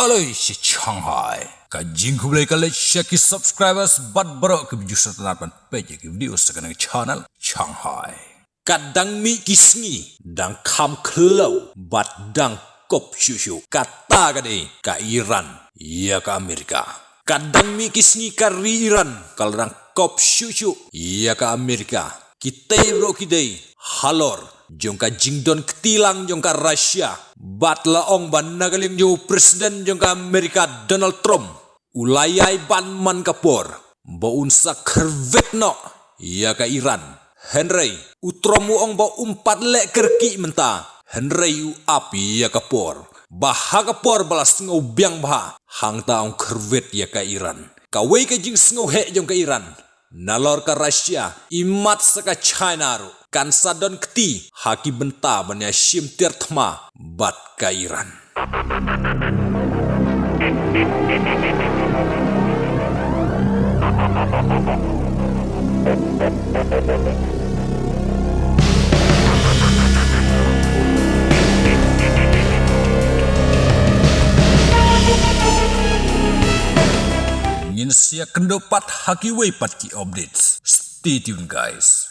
Aloi si Shanghai. Kajing kulai kali share subscribers bat berok ke video setelah page ke video sekarang channel Shanghai. Kadang mi kisngi dang kam kelau bat dang kop syusyu kata kade ka Iran ya ka Amerika. Kadang mi kisngi ka Iran kal dang kop syusyu ya ka Amerika. Kita bro kidai halor jongka jingdon ketilang jongka Rusia bat laong ban nagaling jo presiden jongka Amerika Donald Trump ulayai ban man kapor baunsa kervetno ya ka Iran Henry utromu ong ba umpat lek kerki menta Henry u api ya kapor bah kapor balas ngau biang bah hang taong kervet ya ka Iran kawai ka jing ngau he jongka Iran nalor ka Rusia imat saka China ru kan sadon keti haki benta banya shim tirtma bat ka Iran. Ingin siya kendopat haki way pat ki updates. Stay tuned guys.